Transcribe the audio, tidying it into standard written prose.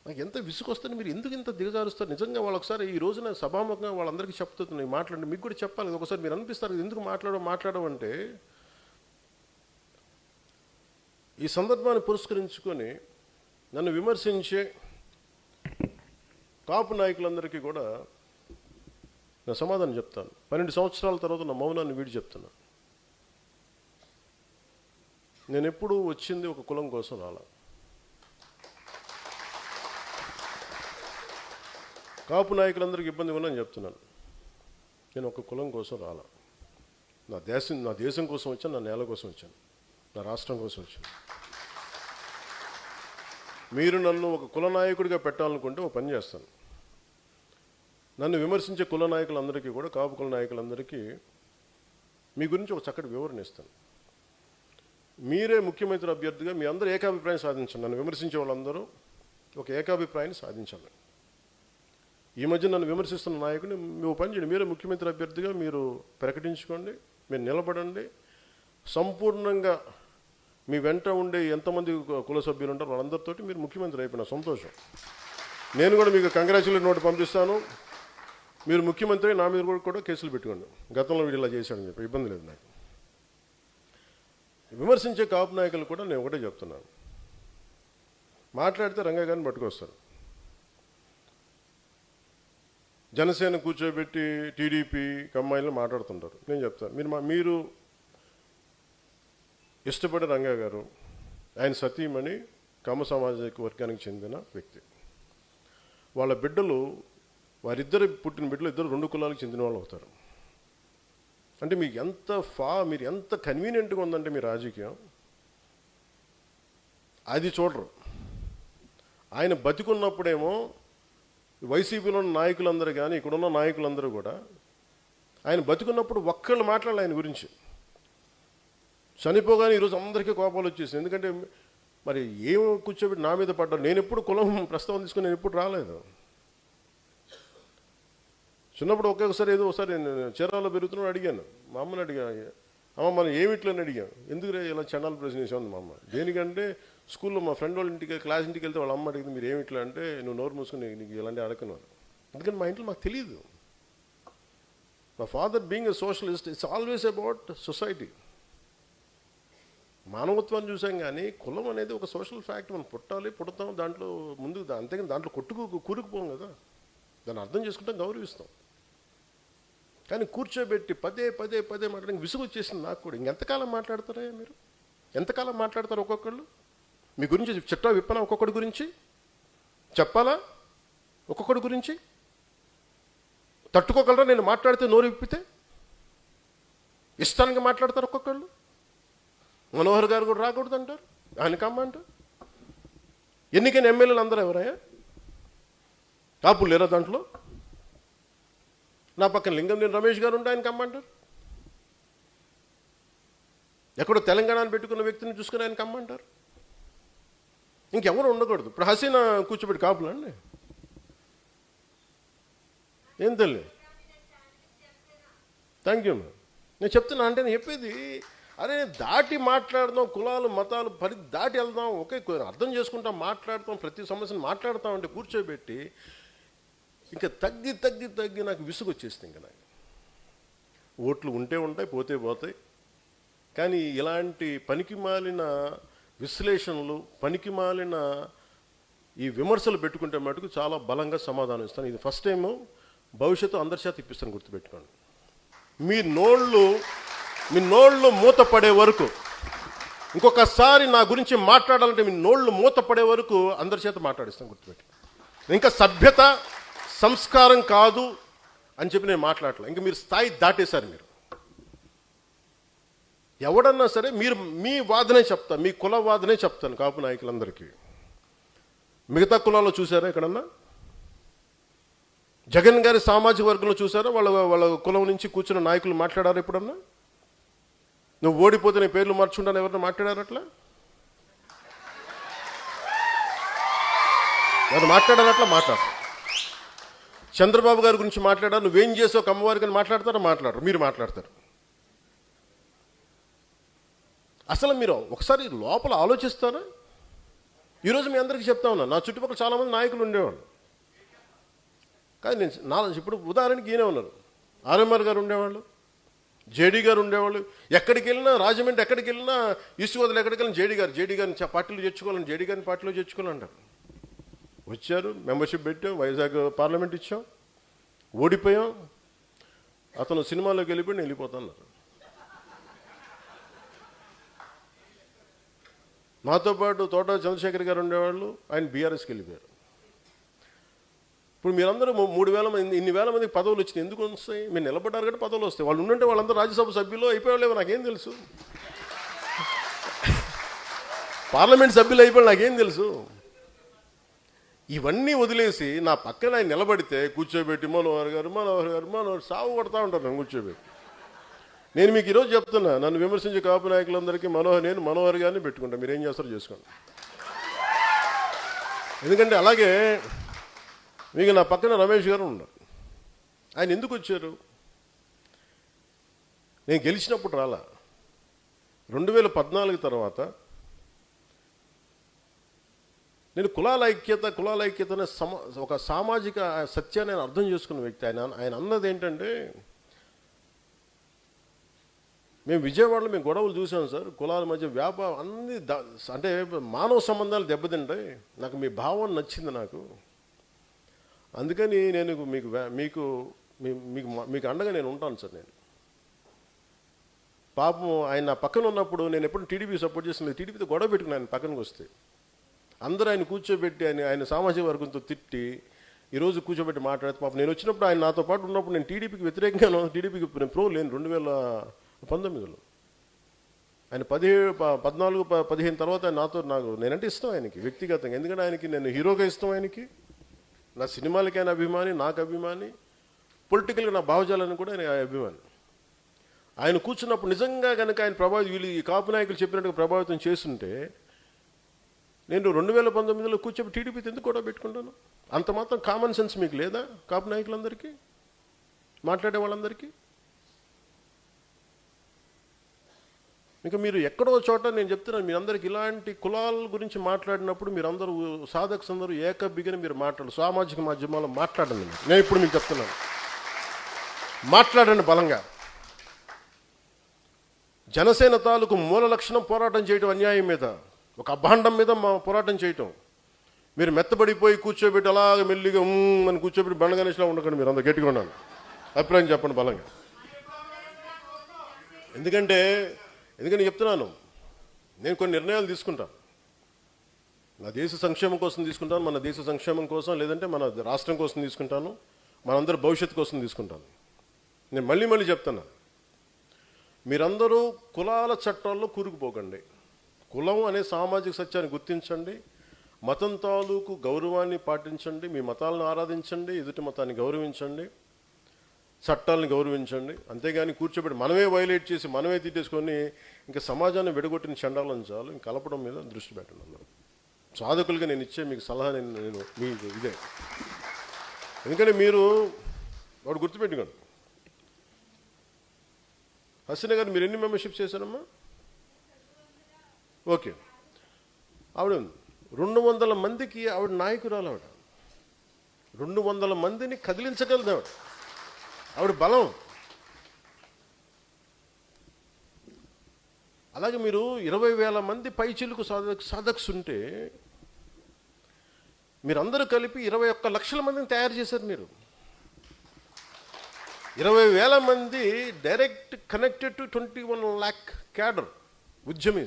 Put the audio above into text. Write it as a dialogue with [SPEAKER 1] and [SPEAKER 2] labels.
[SPEAKER 1] నాకు ఎంత విసుకొస్తుంది, మీరు ఎందుకు ఇంత దిగజారుస్తారు? నిజంగా వాళ్ళు ఒకసారి ఈ రోజున సభాముఖంగా వాళ్ళందరికీ చెప్తున్నాయి, మాట్లాడండి. మీకు కూడా చెప్పాలి ఒకసారి. మీరు అనిపిస్తారు ఎందుకు మాట్లాడమంటే, ఈ సందర్భాన్ని పురస్కరించుకొని నన్ను విమర్శించే కాపు నాయకులందరికీ కూడా నా సమాధానం చెప్తాను. 12 సంవత్సరాల తర్వాత నా మౌనాన్ని వీడి చెప్తున్నా. నేను ఎప్పుడు వచ్చింది ఒక కులం కోసం రాలా. కాపు నాయకులందరికీ ఇబ్బంది ఉందని చెప్తున్నాను. నేను ఒక కులం కోసం రాలా. నా దేశం కోసం వచ్చాను, నా నేల కోసం వచ్చాను, నా రాష్ట్రం కోసం వచ్చాను. మీరు నన్ను ఒక కుల నాయకుడిగా పెట్టాలనుకుంటే ఒక పని చేస్తాను. నన్ను విమర్శించే కుల నాయకులందరికీ కూడా, కాపు కుల నాయకులందరికీ మీ గురించి ఒక చక్కటి వివరణ ఇస్తాను. మీరే ముఖ్యమంత్రి అభ్యర్థిగా మీ అందరూ ఏకాభిప్రాయం సాధించండి. నన్ను విమర్శించే వాళ్ళందరూ ఒక ఏకాభిప్రాయాన్ని సాధించాలి. ఈ మధ్య నన్ను విమర్శిస్తున్న నాయకుడిని మీరు పని చేయండి, మీరే ముఖ్యమంత్రి అభ్యర్థిగా మీరు ప్రకటించుకోండి, మీరు నిలబడండి. సంపూర్ణంగా మీ వెంట ఉండే ఎంతమంది కుల సభ్యులు ఉంటారో వాళ్ళందరితోటి మీరు ముఖ్యమంత్రి అయిపోయిన సంతోషం. నేను కూడా మీకు కంగ్రాచులేట్ నోట్ పంపిస్తాను. మీరు ముఖ్యమంత్రి నా మీద కూడా కేసులు పెట్టుకోండి, గతంలో వీడు ఇలా చేశాడని చెప్పి. ఇబ్బంది లేదు నాకు. విమర్శించే కాపు నాయకులు కూడా నేను ఒకటే చెప్తున్నాను, మాట్లాడితే రంగా గారిని పట్టుకొస్తారు. జనసేన కూర్చోబెట్టి టీడీపీ కమ్మాయిలు మాట్లాడుతుంటారు. నేను చెప్తాను, మీరు ఇష్టపడే రంగా గారు, ఆయన సతీమణి కమ్మ సామాజిక వర్గానికి చెందిన వ్యక్తి. వాళ్ళ బిడ్డలు, వారిద్దరు పుట్టిన బిడ్డలు ఇద్దరు 2 కులాలకు చెందిన వాళ్ళు అవుతారు. అంటే మీకు మీరు ఎంత కన్వీనియంట్గా ఉందంటే మీ రాజకీయం, అది చూడరు. ఆయన బతికున్నప్పుడేమో వైసీపీలో ఉన్న నాయకులందరూ కానీ ఇక్కడున్న నాయకులందరూ కూడా ఆయన బతికున్నప్పుడు ఒక్కళ్ళు మాట్లాడాలి ఆయన గురించి. చనిపోగానే ఈరోజు అందరికీ కోపాలు వచ్చేసింది. ఎందుకంటే మరి ఏం కూర్చోబెట్టి నా మీద పడ్డారు. నేను ఎప్పుడు కులం ప్రస్తావన తీసుకుని నేను ఎప్పుడు రాలేదు. చిన్నప్పుడు ఒక్కొక్కసారి ఒకసారి నేను చీరాల్లో పెరుగుతున్నాడు అడిగాను, మా అమ్మని అడిగాను, అమ్మ మనం ఏమిట్లని అడిగాను. ఎందుకు ఇలా చండాల ప్రశ్న చేసాను మా అమ్మ. దేనికంటే స్కూల్లో మా ఫ్రెండ్ వాళ్ళ ఇంటికి క్లాస్ ఇంటికి వెళ్తే వాళ్ళ అమ్మ అడిగింది, మీరు ఏమిట్లా అంటే, నువ్వు నోరు మూసుకుని నీకు ఇలాంటి అడగను. ఎందుకంటే మా ఇంట్లో మాకు తెలియదు. మా father being a socialist, it's always about society. మానవత్వాన్ని చూసాం కానీ కులం అనేది ఒక సోషల్ ఫ్యాక్ట్. మనం పుడతాం దాంట్లో ముందుకు, అంతేగాని దాంట్లో కూరుకుపోం కదా. దాన్ని అర్థం చేసుకుంటాం, గౌరవిస్తాం. కానీ కూర్చోబెట్టి పదే మాట్లాడడానికి విసుగు వచ్చేసింది నాకు కూడా. ఇంకెంతకాలం మాట్లాడతారా మీరు? ఎంతకాలం మాట్లాడతారు ఒక్కొక్కళ్ళు? మీ గురించి చిట్టా విప్పనా? ఒక్కొక్కడి గురించి చెప్పాలా? ఒక్కొక్కడి గురించి తట్టుకోగలరా? నేను మాట్లాడితే నోరు విప్పితే ఇష్టానికి మాట్లాడతారు ఒక్కొక్కళ్ళు. మనోహర్ గారు కూడా రాకూడదు అంటారు, ఆయన కమ్మంటారు. ఎన్నికైన ఎమ్మెల్యేలు అందరూ ఎవరయ్యా? కాపులు లేరా దాంట్లో? నా పక్కన లింగంనేని రమేష్ గారు ఉంటే ఆయన కమ్మంటారు. ఎక్కడో తెలంగాణను పెట్టుకున్న వ్యక్తిని చూసుకుని ఆయన కమ్మంటారు. ఇంకెవరు ఉండకూడదు. ఇప్పుడు హసీనా కూర్చోబెట్టి కాపులు అండి, ఏం తెలియ. Thank you. నేను చెప్తున్నా అంటే నేను చెప్పేది, అరే దాటి మాట్లాడదాం, కులాలు మతాలు దాటి వెళ్దాం, ఒకే అర్థం చేసుకుంటాం, మాట్లాడతాం, ప్రతి సమస్యను మాట్లాడతాం. అంటే కూర్చోబెట్టి ఇంకా తగ్గి నాకు విసుగు వచ్చేస్తుంది. ఇంకా నాకు ఓట్లు ఉంటే ఉంటాయి, పోతే పోతాయి. కానీ ఇలాంటి పనికిమాలిన విశ్లేషణలు, పనికిమాలిన ఈ విమర్శలు పెట్టుకుంటే మటుకు చాలా బలంగా సమాధానం ఇస్తాను. ఇది ఫస్ట్ టైము, భవిష్యత్తు అందరి చేత ఇప్పిస్తాను, గుర్తుపెట్టుకోండి. మీ నోళ్ళు మూతపడే వరకు, ఇంకొకసారి నా గురించి మాట్లాడాలంటే మీ నోళ్ళు మూతపడే వరకు అందరి చేత మాట్లాడిస్తాను, గుర్తుపెట్టుకోండి. ఇంకా సభ్యత సంస్కారం కాదు అని చెప్పి నేను మాట్లాడలే. ఇంకా మీరు స్థాయి దాటేశారు. మీరు ఎవడన్నా సరే మీరు మీ వాదనే చెప్తాను, మీ కుల వాదనే చెప్తాను కాపు నాయకులందరికీ. మిగతా కులాల్లో చూసారా ఎక్కడన్నా? జగన్ గారి సామాజిక వర్గంలో చూసారా వాళ్ళ కులం నుంచి కూర్చున్న నాయకులు మాట్లాడారు ఎప్పుడన్నా? నువ్వు ఓడిపోతే నీ పేర్లు మార్చుకుంటాను ఎవరన్నా మాట్లాడారు అట్లా? ఎవరు మాట్లాడారు అట్లా? మాట్లాడరు. చంద్రబాబు గారి గురించి మాట్లాడారు, నువ్వేం చేసావు కమ్మవారికి అని మాట్లాడతారా? మాట్లాడరు. మీరు మాట్లాడతారు. అసలు మీరు ఒకసారి లోపల ఆలోచిస్తారా? ఈరోజు మీ అందరికీ చెప్తా ఉన్నా, నా చుట్టుపక్కల చాలామంది నాయకులు ఉండేవాళ్ళు. కానీ నేను ఇప్పుడు ఉదాహరణకి ఈయనే ఉన్నారు, ఆర్ఎంఆర్ గారు ఉండేవాళ్ళు, జేడీ గారు ఉండేవాళ్ళు. ఎక్కడికి వెళ్ళినా, రాజమండ్రి ఎక్కడికి వెళ్ళినా, ఈస్ట్ గోదావరి ఎక్కడికి వెళ్ళినా జేడీ గారిని పార్టీలో చేర్చుకోవాలని, జేడీ గారిని పార్టీలో చేర్చుకోవాలంటారు. వచ్చారు, మెంబర్షిప్ పెట్టాం, వైజాగ్ పార్లమెంట్ ఇచ్చాం, ఓడిపోయాం. అతను సినిమాలోకి వెళ్ళిపోయి నేను వెళ్ళిపోతున్నారు. నాతో పాటు తోట చంద్రశేఖర్ గారు ఉండేవాళ్ళు, ఆయన బీఆర్ఎస్కి వెళ్ళిపోయారు. ఇప్పుడు మీరందరూ 3,000 మంది, ఇన్ని వేల మందికి పదవులు వచ్చినాయి. ఎందుకు వస్తాయి? మీరు నిలబడ్డారు కాబట్టి పదవులు వస్తాయి. వాళ్ళు ఉండంటే వాళ్ళందరూ రాజ్యసభ సభ్యులు అయిపోయాలేమో నాకేం తెలుసు, పార్లమెంట్ సభ్యులు అయిపోయి నాకేం తెలుసు. ఇవన్నీ వదిలేసి నా పక్కన ఆయన నిలబడితే కూర్చోబెట్టి మనోహర్ గారు సాగు కొడతా ఉంటారు నన్ను కూర్చోబెట్టి. నేను మీకు ఈరోజు చెప్తున్నా, నన్ను విమర్శించే కాపు నాయకులందరికీ నేను మనోహర్ గారిని పెట్టుకుంటా, మీరేం చేస్తారో చేసుకోండి. ఎందుకంటే అలాగే మీకు నా పక్కన రమేష్ గారు ఉన్నారు. ఆయన ఎందుకు వచ్చారు? నేను గెలిచినప్పుడు రాలా. 2014 తర్వాత నేను కులాల ఐక్యత అనే ఒక సామాజిక సత్యాన్ని నేను అర్థం చేసుకున్న వ్యక్తి. ఆయన అన్నది ఏంటంటే, మేము విజయవాడలో మేము గొడవలు చూసాం సార్, కులాల మధ్య వ్యాపారం అన్ని అంటే మానవ సంబంధాలు దెబ్బతింటాయి. నాకు మీ భావం నచ్చింది నాకు. అందుకని నేను మీకు అండగా నేను ఉంటాను సార్. నేను పాపం ఆయన నా పక్కన ఉన్నప్పుడు నేను ఎప్పుడు టీడీపీ సపోర్ట్ చేసిన, టీడీపీతో గొడవ పెట్టుకుని ఆయన పక్కనకి వస్తే అందరూ ఆయన కూర్చోబెట్టి ఆయన సామాజిక వర్గంతో తిట్టి ఈరోజు కూర్చోబెట్టి మాట్లాడితే, పాపం నేను వచ్చినప్పుడు ఆయన నాతో పాటు ఉన్నప్పుడు నేను టీడీపీకి వ్యతిరేకంగా, టీడీపీకి ప్రో లేను. 2019లో ఆయన 14-15 తర్వాత నేనంటే ఇష్టం ఆయనకి వ్యక్తిగతంగా. ఎందుకంటే ఆయనకి నేను హీరోగా ఇష్టం, ఆయనకి నా సినిమాలకి ఆయన అభిమాని, నాకు అభిమాని, పొలిటికల్గా నా భావజాలను కూడా ఆయన అభిమాని. ఆయన కూర్చున్నప్పుడు నిజంగా కనుక ఆయన వీళ్ళు ఈ కాపు నాయకులు చెప్పినట్టుగా ప్రభావితం చేస్తుంటే, నేను 2019లో కూర్చొని టీడీపీతో ఎందుకు కూడా పెట్టుకుంటాను? అంత మాత్రం కామన్ సెన్స్ మీకు లేదా? కాపు నాయకులందరికీ, మాట్లాడే వాళ్ళందరికీ. ఇంకా మీరు ఎక్కడో చోట నేను చెప్తున్నాను, మీరందరికీ ఇలాంటి కులాల గురించి మాట్లాడినప్పుడు మీరందరూ సాధకులందరూ ఏకబిగిన మీరు సామాజిక మాధ్యమాల్లో మాట్లాడండి. నేను ఇప్పుడు మీకు చెప్తున్నాను, మాట్లాడండి బలంగా. జనసేన తాలూకు మూల లక్షణం పోరాటం చేయటం, అన్యాయం మీద, ఒక అభాండం మీద పోరాటం చేయటం. మీరు మెత్తబడిపోయి కూర్చోబెట్టి అలాగ మెల్లిగా అని కూర్చోబెట్టి బండగణేష్లా ఉండకండి. మీరు అందరూ గట్టిగా ఉన్నాను, అభిప్రాయం చెప్పండి బలంగా. ఎందుకంటే చెప్తున్నాను, నేను కొన్ని నిర్ణయాలు తీసుకుంటాను. నా దేశ సంక్షేమం కోసం తీసుకుంటాను, మన దేశ సంక్షేమం కోసం, లేదంటే మన రాష్ట్రం కోసం తీసుకుంటాను, మనందరి భవిష్యత్తు కోసం తీసుకుంటాను. నేను మళ్ళీ చెప్తున్నా, మీరందరూ కులాల చట్టాల్లో కూరుకుపోకండి. కులం అనే సామాజిక సత్యాన్ని గుర్తించండి, మతం తాలూకు గౌరవాన్ని పాటించండి, మీ మతాలను ఆరాధించండి, ఎదుటి మతాన్ని గౌరవించండి, చట్టాలను గౌరవించండి. అంతేగాని కూర్చోబెట్టి మనమే వైలేట్ చేసి మనమే తీసేసుకొని ఇంకా సమాజాన్ని విడగొట్టిన చండాలను చాలు. ఇంక కలపడం మీద దృష్టి పెట్టండి అందరూ. సాధకులుగా నేను ఇచ్చే మీకు సలహా నేను మీకు ఇదే. ఎందుకంటే మీరు వాడు గుర్తుపెట్టుకోండి, హసీనా గారు మీరు ఎన్ని మెంబర్షిప్స్ చేశారమ్మా? ఓకే, ఆవిడ 200 మందికి ఆవిడ నాయకురాలు. ఆవిడ 200 మందిని కదిలించగలదు. ఆవిడ బలం. అలాగే మీరు 20,000 మంది పైచిలుకు సాధక్స్ ఉంటే మీరందరూ కలిపి 21 లక్షల మందిని తయారు చేశారు. మీరు 20,000 మంది direct connected to 21 lakh cadre ఉద్యమీ.